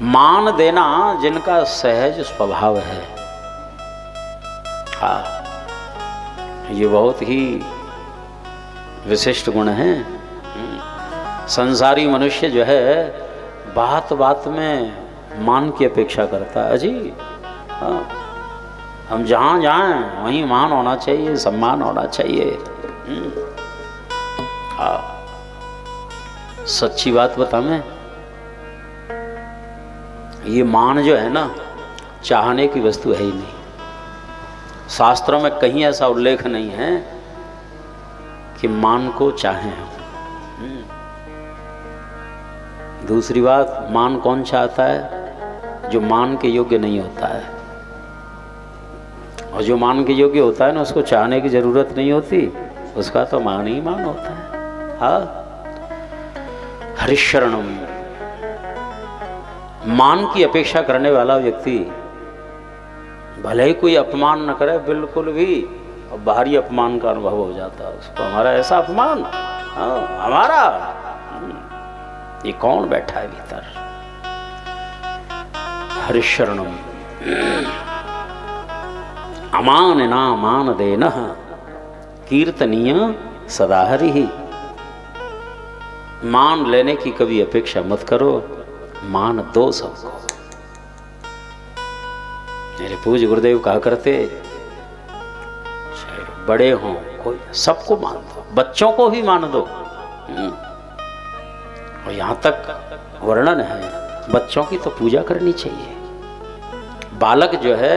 मान देना जिनका सहज स्वभाव है, हाँ, ये बहुत ही विशिष्ट गुण है। संसारी मनुष्य जो है बात बात में मान की अपेक्षा करता है। अजी हाँ, हम जहाँ जाएं वहीं मान होना चाहिए, सम्मान होना चाहिए। हाँ, सच्ची बात बता मैं, ये मान जो है ना चाहने की वस्तु है ही नहीं। शास्त्रों में कहीं ऐसा उल्लेख नहीं है कि मान को चाहें हम। दूसरी बात, मान कौन चाहता है? जो मान के योग्य नहीं होता है। और जो मान के योग्य होता है ना, उसको चाहने की जरूरत नहीं होती, उसका तो मान ही मान होता है। हाँ, हरिशरणम, मान की अपेक्षा करने वाला व्यक्ति भले ही कोई अपमान न करे बिल्कुल भी, और बाहरी अपमान का अनुभव हो जाता है उसको। हमारा ऐसा अपमान, हाँ, हमारा, ये कौन बैठा है भीतर? हरिशरणम अमान ना मान देना कीर्तनीय सदा हरि। मान लेने की कभी अपेक्षा मत करो, मान दो सबको। मेरे पूज्य गुरुदेव कहा करते, बड़े हों कोई, सबको मान दो, बच्चों को भी मान दो। और यहां तक वर्णन है, बच्चों की तो पूजा करनी चाहिए। बालक जो है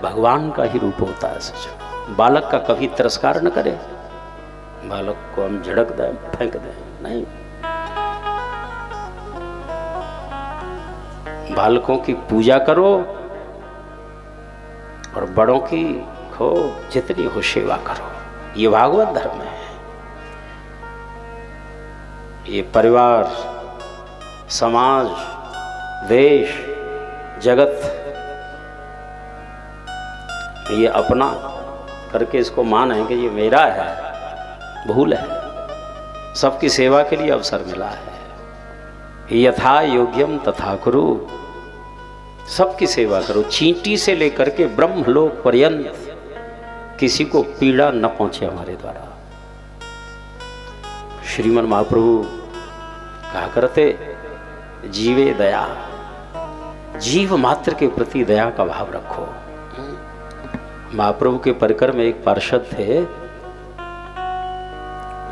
भगवान का ही रूप होता है। सच, बालक का कभी तिरस्कार न करे। बालक को हम झड़क दें, फेंक दें, नहीं। बालकों की पूजा करो और बड़ों की खो जितनी हो सेवा करो। ये भागवत धर्म है। ये परिवार, समाज, देश, जगत, ये अपना करके इसको मान है कि ये मेरा है, भूल है। सबकी सेवा के लिए अवसर मिला है। यथा योग्यम तथा कुरु, सबकी सेवा करो। चींटी से लेकर के ब्रह्मलोक पर्यंत किसी को पीड़ा न पहुंचे हमारे द्वारा। श्रीमन महाप्रभु कहा करते, जीवे दया, जीव मात्र के प्रति दया का भाव रखो। महाप्रभु के परिकर में एक पार्षद थे,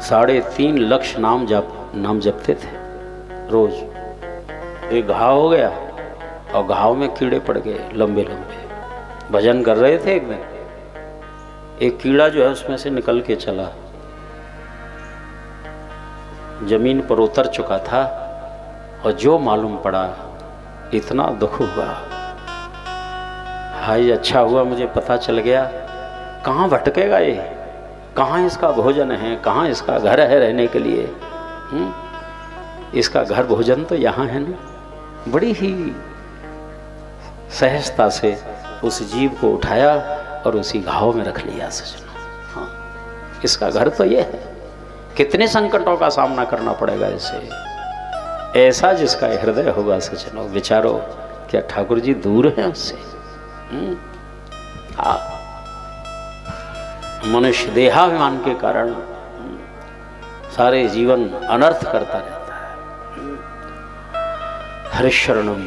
3.5 लाख नाम जपते थे रोज। एक घाव हो गया और घाव में कीड़े पड़ गए लंबे लंबे। भजन कर रहे थे, एक दिन एक कीड़ा जो है उसमें से निकल के चला, जमीन पर उतर चुका था। और जो मालूम पड़ा, इतना दुख हुआ, हाय अच्छा हुआ मुझे पता चल गया। कहाँ भटकेगा ये, कहाँ इसका भोजन है, कहाँ इसका घर है रहने के लिए। इसका घर भोजन तो यहाँ है ना। बड़ी ही सहजता से उस जीव को उठाया और उसी घाव में रख लिया। सजना, हाँ, इसका घर तो ये है। कितने संकटों का सामना करना पड़ेगा इसे। ऐसा जिसका हृदय होगा सजनो, विचारो क्या ठाकुर जी दूर हैं उससे? मनुष्य देहाभिमान के कारण सारे जीवन अनर्थ करता रहता है। हरिशरणम